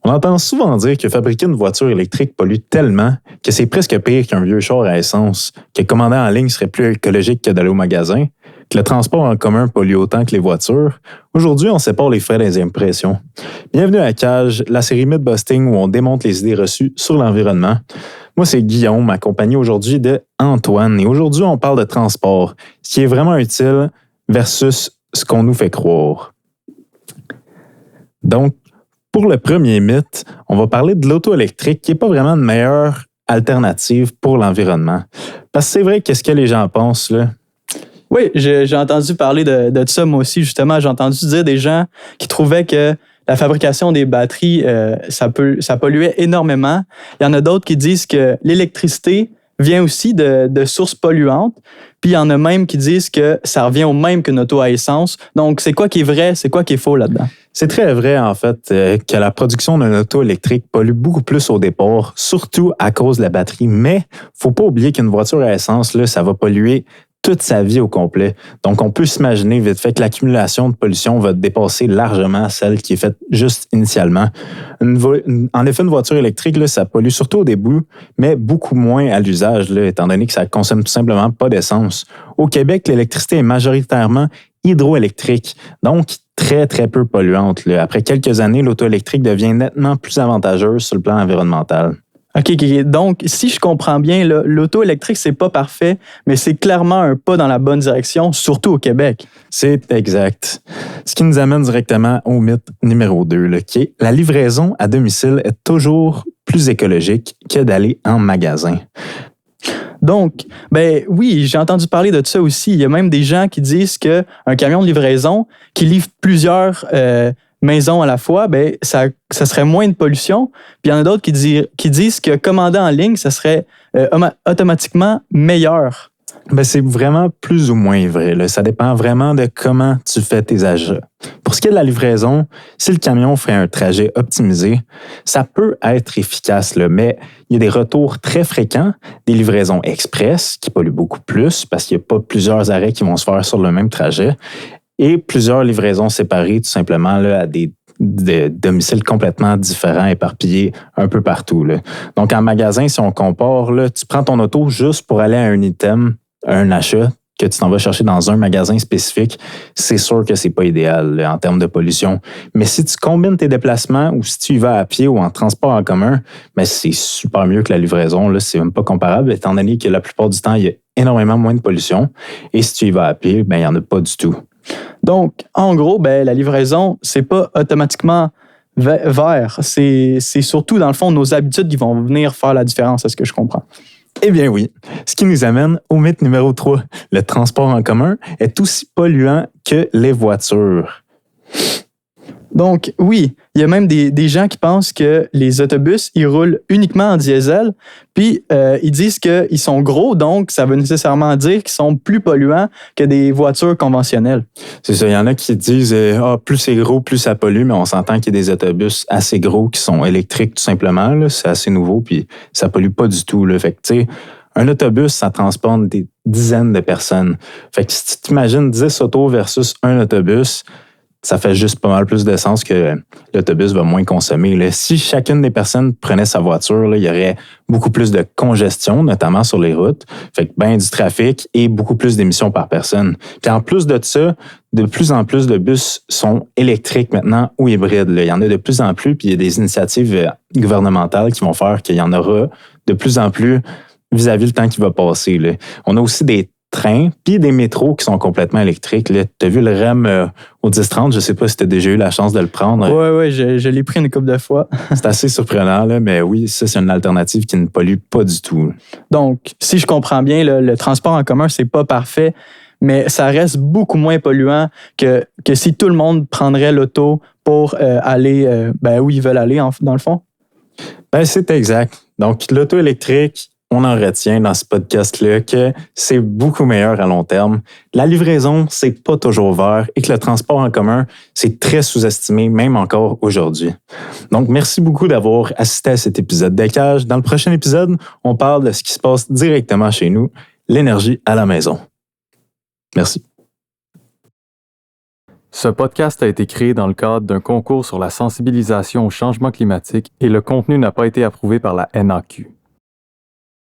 On entend souvent dire que fabriquer une voiture électrique pollue tellement que c'est presque pire qu'un vieux char à essence, que commander en ligne serait plus écologique que d'aller au magasin, que le transport en commun pollue autant que les voitures. Aujourd'hui, on sépare les faits des impressions. Bienvenue à Cage, la série Mythbusting où on démonte les idées reçues sur l'environnement. Moi, c'est Guillaume, accompagné aujourd'hui de Antoine. Et aujourd'hui, on parle de transport, ce qui est vraiment utile versus ce qu'on nous fait croire. Donc, pour le premier mythe, on va parler de l'auto électrique qui n'est pas vraiment une meilleure alternative pour l'environnement. Parce que c'est vrai, qu'est-ce que les gens pensent, là? Oui, j'ai entendu parler de ça moi aussi, justement. J'ai entendu dire des gens qui trouvaient que la fabrication des batteries, ça polluait énormément. Il y en a d'autres qui disent que l'électricité vient aussi de sources polluantes. Puis il y en a même qui disent que ça revient au même qu'une auto à essence. Donc, c'est quoi qui est vrai, c'est quoi qui est faux là-dedans? C'est très vrai, en fait, que la production d'une auto électrique pollue beaucoup plus au départ, surtout à cause de la batterie. Mais il ne faut pas oublier qu'une voiture à essence, là, ça va polluer toute sa vie au complet. Donc, on peut s'imaginer vite fait que l'accumulation de pollution va dépasser largement celle qui est faite juste initialement. En effet, une voiture électrique, là, ça pollue surtout au début, mais beaucoup moins à l'usage, là, étant donné que ça ne consomme tout simplement pas d'essence. Au Québec, l'électricité est majoritairement hydroélectrique, donc très, très peu polluante, là. Après quelques années, l'auto électrique devient nettement plus avantageuse sur le plan environnemental. OK. Donc, si je comprends bien, l'auto électrique, c'est pas parfait, mais c'est clairement un pas dans la bonne direction, surtout au Québec. C'est exact. Ce qui nous amène directement au mythe numéro 2, là, qui est la livraison à domicile est toujours plus écologique que d'aller en magasin. Donc, ben oui, j'ai entendu parler de ça aussi. Il y a même des gens qui disent qu'un camion de livraison qui livre plusieurs maisons à la fois, ben ça serait moins de pollution. Puis il y en a d'autres qui disent que commander en ligne, ça serait automatiquement meilleur. Ben, c'est vraiment plus ou moins vrai, là. Ça dépend vraiment de comment tu fais tes achats. Pour ce qui est de la livraison, si le camion fait un trajet optimisé, ça peut être efficace, là, mais il y a des retours très fréquents, des livraisons express qui polluent beaucoup plus parce qu'il n'y a pas plusieurs arrêts qui vont se faire sur le même trajet et plusieurs livraisons séparées tout simplement là, à des domiciles complètement différents, éparpillés un peu partout, là. Donc, en magasin, si on compare, là, tu prends ton auto juste pour aller à un item, un achat que tu t'en vas chercher dans un magasin spécifique, c'est sûr que c'est pas idéal là, en termes de pollution. Mais si tu combines tes déplacements ou si tu y vas à pied ou en transport en commun, ben c'est super mieux que la livraison. Là, c'est même pas comparable, étant donné que la plupart du temps, il y a énormément moins de pollution. Et si tu y vas à pied, ben il n'y en a pas du tout. Donc, en gros, ben la livraison, c'est pas automatiquement vert. C'est surtout, dans le fond, nos habitudes qui vont venir faire la différence, est-ce que je comprends? Eh bien oui. Ce qui nous amène au mythe numéro 3. Le transport en commun est aussi polluant que les voitures. Donc, oui, il y a même des gens qui pensent que les autobus, ils roulent uniquement en diesel, puis ils disent qu'ils sont gros, donc ça veut nécessairement dire qu'ils sont plus polluants que des voitures conventionnelles. C'est ça, il y en a qui disent plus c'est gros, plus ça pollue, mais on s'entend qu'il y a des autobus assez gros qui sont électriques tout simplement, là, c'est assez nouveau, puis ça pollue pas du tout, là. Fait que, tu sais, un autobus, ça transporte des dizaines de personnes. Fait que si tu t'imagines 10 autos versus un autobus, ça fait juste pas mal plus de sens que l'autobus va moins consommer, là. Si chacune des personnes prenait sa voiture, là, il y aurait beaucoup plus de congestion, notamment sur les routes. Fait que ben du trafic et beaucoup plus d'émissions par personne. Puis en plus de ça, de plus en plus de bus sont électriques maintenant ou hybrides, là. Il y en a de plus en plus, puis il y a des initiatives gouvernementales qui vont faire qu'il y en aura de plus en plus vis-à-vis le temps qui va passer, là. On a aussi des trains, puis des métros qui sont complètement électriques. Tu as vu le REM au 10-30, je ne sais pas si tu as déjà eu la chance de le prendre. Oui, je l'ai pris une couple de fois. C'est assez surprenant, là, mais oui, ça, c'est une alternative qui ne pollue pas du tout. Donc, si je comprends bien, le transport en commun, c'est pas parfait, mais ça reste beaucoup moins polluant que si tout le monde prendrait l'auto pour aller où ils veulent aller, dans le fond. Ben, c'est exact. Donc, l'auto électrique, on en retient dans ce podcast-là que c'est beaucoup meilleur à long terme. La livraison, c'est pas toujours vert et que le transport en commun, c'est très sous-estimé, même encore aujourd'hui. Donc, merci beaucoup d'avoir assisté à cet épisode de Cage. Dans le prochain épisode, on parle de ce qui se passe directement chez nous, l'énergie à la maison. Merci. Ce podcast a été créé dans le cadre d'un concours sur la sensibilisation au changement climatique et le contenu n'a pas été approuvé par la NAQ.